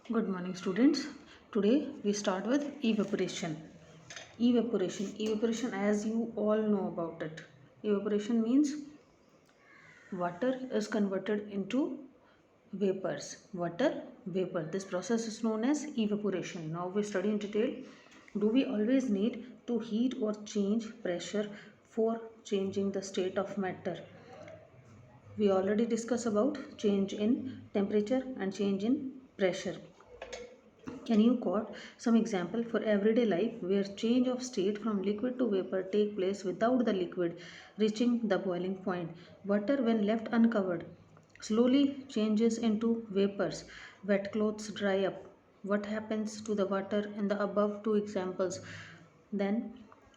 Good morning, students. Today we start with evaporation. Evaporation, as you all know about it. Evaporation means water is converted into vapors. Water, vapor. This process is known as evaporation. Now we study in detail. Do we always need to heat or change pressure for changing the state of matter? We already discussed about change in temperature and change in pressure. Can you quote some example for everyday life where change of state from liquid to vapor take place without the liquid reaching the boiling point? Water when left uncovered slowly changes into vapors. Wet clothes dry up. What happens to the water in the above two examples? Then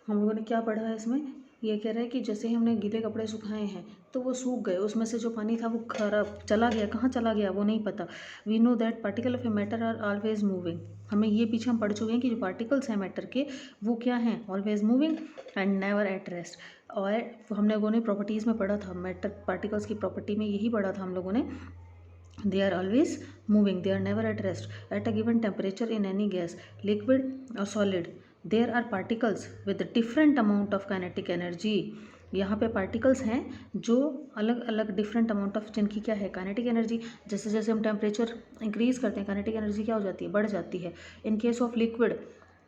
हम लोगों ने क्या पढ़ा है इसमें? ये कह रहा है कि जैसे ही हमने गीले कपड़े सुखाए हैं तो वो सूख गए, उसमें से जो पानी था वो खराब चला गया, कहाँ चला गया वो नहीं पता. We know that particle of a matter are always moving. हमें ये पीछे हम पढ़ चुके हैं कि जो पार्टिकल्स हैं मैटर के वो क्या हैं? Always moving and never at rest. और हम लोगों ने प्रॉपर्टीज़ में पढ़ा था, मैटर पार्टिकल्स की प्रॉपर्टी में यही पढ़ा था हम लोगों ने. They are always moving, they are never at rest. At a given temperature in any gas, liquid or solid, there are particles with different amount of kinetic energy. यहाँ पे पार्टिकल्स हैं जो अलग अलग डिफरेंट अमाउंट ऑफ, जिनकी क्या है? Kinetic energy. जैसे जैसे हम टेम्परेचर इंक्रीज करते हैं काइनेटिक एनर्जी क्या हो जाती है? बढ़ जाती है. In case of liquid,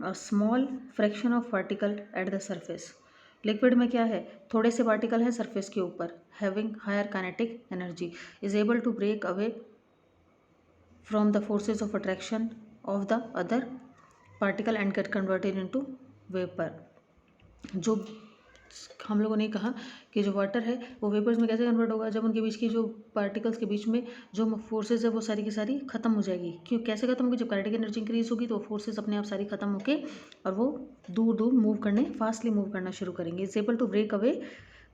a small fraction of particle at the surface. Liquid में क्या है? थोड़े से पार्टिकल हैं सरफेस के ऊपर, having higher kinetic energy, is able to break away from the forces of attraction of the other particle and get converted into vapour. जो हम लोगों ने कहा कि जो वाटर है वो वेपर्स में कैसे कन्वर्ट होगा? जब उनके बीच की जो पार्टिकल्स के बीच में जो फोर्सेज है वो सारी की सारी खत्म हो जाएगी. क्यों? कैसे खत्म होगी? जब काइनेटिक एनर्जी इंक्रीज होगी तो फोर्सेज अपने आप सारी खत्म होके और वो दूर दूर मूव करने, फास्टली मूव करना शुरू करेंगे. Is able to break away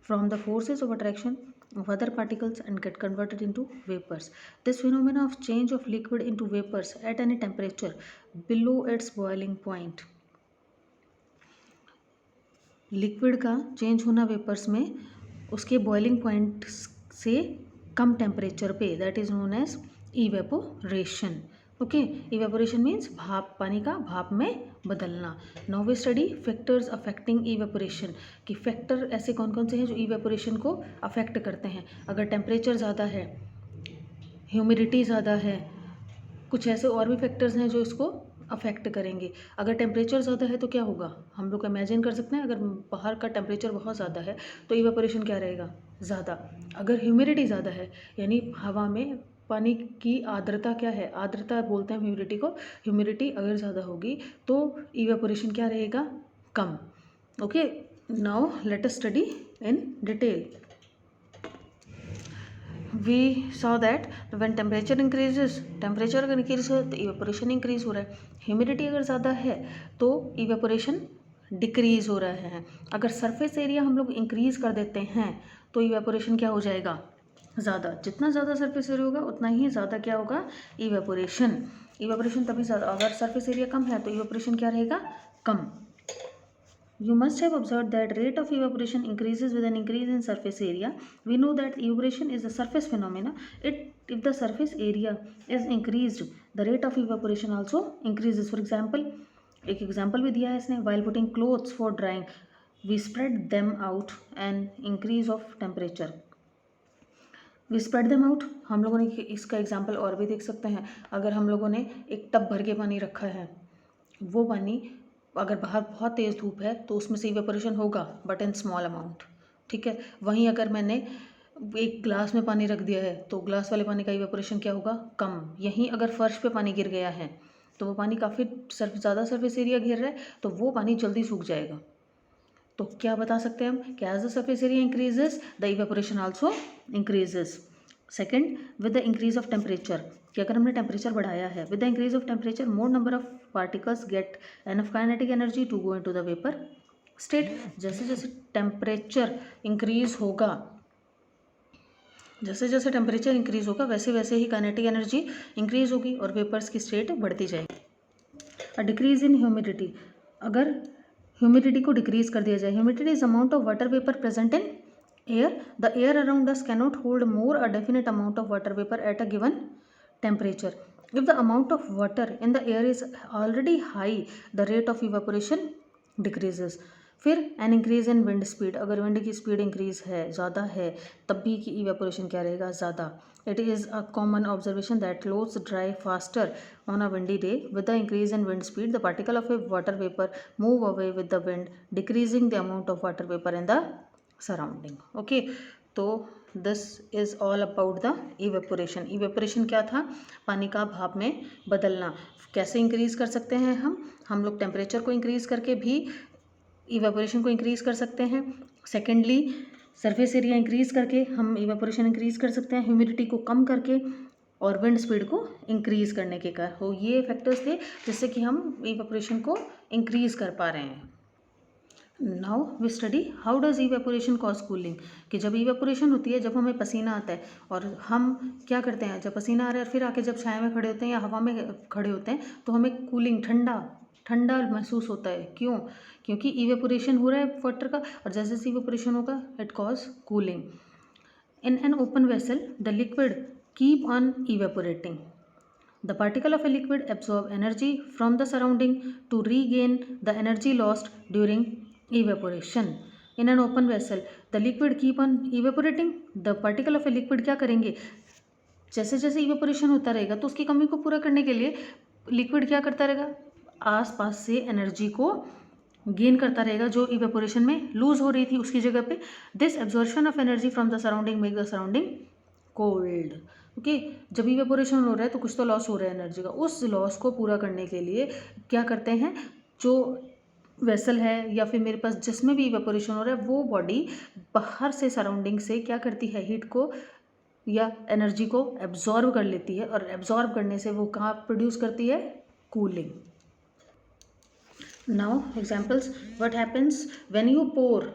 from the forces of attraction of other particles and get converted into vapors. This phenomena of change of liquid into vapors at any temperature below its boiling point. Liquid का change होना vapours में उसके boiling point से कम temperature पे, that is known as evaporation. Okay, evaporation means भाप, पानी का भाप में बदलना. Now we study factors affecting evaporation, कि फैक्टर ऐसे कौन कौन से हैं जो इवेपोरेशन को अफेक्ट करते हैं. अगर टेम्परेचर ज़्यादा है, ह्यूमिडिटी ज़्यादा है, कुछ ऐसे और भी फैक्टर्स हैं जो इसको अफेक्ट करेंगे. अगर टेम्परेचर ज़्यादा है तो क्या होगा? हम लोग इमेजिन कर सकते हैं, अगर बाहर का टेम्परेचर बहुत ज़्यादा है तो इवेपोरेशन क्या रहेगा? ज़्यादा. अगर ह्यूमिडिटी ज़्यादा है, यानी हवा में पानी की आर्द्रता क्या है? आर्द्रता बोलते हैं ह्यूमिडिटी को. ह्यूमिडिटी अगर ज़्यादा होगी तो इवेपोरेशन क्या रहेगा? कम. Okay, now let us study in detail. We saw that when temperature increases, temperature अगर इंक्रीज हो तो इवेपोरेशन इंक्रीज हो रहा है. ह्यूमिडिटी अगर ज़्यादा है तो इवेपोरेशन डिक्रीज हो रहा है. अगर सरफेस एरिया हम लोग इंक्रीज कर देते हैं तो इवेपोरेशन क्या हो जाएगा? ज़्यादा. जितना ज़्यादा सरफेस एरिया होगा उतना ही ज़्यादा क्या होगा? इवेपोरेशन. इवेपोरेशन तभी ज़्यादा. अगर सरफेस एरिया कम है तो इवेपोरेशन क्या रहेगा? कम. You must have observed that rate of evaporation increases with an increase in surface area. We know that evaporation is a surface phenomena. If the surface area is increased, the rate of evaporation also increases. For example, एक example भी दिया है इसने. While putting clothes for drying, we spread them out and increase of temperature. We spread them out. हम लोगों ने इसका example और भी देख सकते हैं. अगर हम लोगों ने एक टब भर के पानी रखा है, वो पानी अगर बाहर बहुत तेज़ धूप है तो उसमें से इवेपोरेशन होगा, बट इन स्मॉल अमाउंट. ठीक है. वहीं अगर मैंने एक ग्लास में पानी रख दिया है तो ग्लास वाले पानी का इवेपोरेशन क्या होगा? कम. यहीं अगर फर्श पे पानी गिर गया है तो वो पानी काफ़ी ज़्यादा सरफेस एरिया घेर रहा है तो वो पानी जल्दी सूख जाएगा. तो क्या बता सकते हैं हम कि as the surface area increases the evaporation also increases. Second, with the increase of temperature, कि अगर हमने टेम्परेचर बढ़ाया है, with the increase of temperature more number of particles get enough kinetic energy to go into the vapour state. जैसे जैसे temperature increase होगा, जैसे जैसे टेम्परेचर इंक्रीज होगा वैसे वैसे ही काइनेटिक एनर्जी इंक्रीज होगी और वेपर्स की स्टेट बढ़ती जाएगी. अ डिक्रीज इन ह्यूमिडिटी, अगर ह्यूमिडिटी को डिक्रीज कर दिया जाए. Humidity is amount of water vapour present in air. The air around us cannot hold more a definite amount of water vapour at a given temperature. If the amount of water in the air is already high, the rate of evaporation decreases. फिर an increase in wind speed, अगर wind की speed increase है, ज़्यादा है, तब भी की evaporation क्या रहेगा, ज़्यादा. It is a common observation that clothes dry faster on a windy day. With the increase in wind speed the particle of a water vapour move away with the wind, decreasing the amount of water vapour in the surrounding. Okay, तो this is all about the evaporation. Evaporation क्या था, पानी का भाप में बदलना. कैसे increase कर सकते हैं हम लोग टेम्परेचर को इंक्रीज़ करके भी इवेपोरेशन को इंक्रीज़ कर सकते हैं. सेकेंडली, सरफेस एरिया इंक्रीज़ करके हम इवेपोरेशन इंक्रीज़ कर सकते हैं, ह्यूमिडिटी को कम करके और विंड स्पीड को इंक्रीज़ करने के कारण. तो ये फैक्टर्स थे जिससे कि हम इवेपोरेशन को इंक्रीज़ कर पा रहे हैं. Now we study how does evaporation cause cooling. कि जब इवेपोरेशन होती है, जब हमें पसीना आता है और हम क्या करते हैं, जब पसीना आ रहा है और फिर आके जब छाया में खड़े होते हैं या हवा में खड़े होते हैं तो हमें कूलिंग, ठंडा महसूस होता है. क्यों? क्योंकि इवेपोरेशन हो रहा है वाटर का, और जैसे जैसे इवेपोरेशन होगा it cause cooling. In an open vessel the liquid keep on evaporating. The particle of a liquid absorb energy from the surrounding to regain the energy lost during evaporation. In an open vessel, the liquid keep on evaporating. The particle of a liquid क्या करेंगे, जैसे जैसे evaporation होता रहेगा तो उसकी कमी को पूरा करने के लिए लिक्विड क्या करता रहेगा, आस पास से एनर्जी को गेन करता रहेगा जो इवेपोरेशन में लूज हो रही थी उसकी जगह पे. This absorption of energy from the surrounding make the surrounding cold. Okay, जब इवेपोरेशन हो रहा है तो कुछ तो लॉस हो रहा है एनर्जी का. उस लॉस को पूरा करने के लिए क्या करते हैं, जो वेसल है या फिर मेरे पास जिसमें भी इवेपोरेशन हो रहा है वो बॉडी बाहर से सराउंडिंग से क्या करती है, हीट को या एनर्जी को एब्जॉर्ब कर लेती है, और एब्जॉर्ब करने से वो कहाँ प्रोड्यूस करती है, cooling. Now examples, what happens when you pour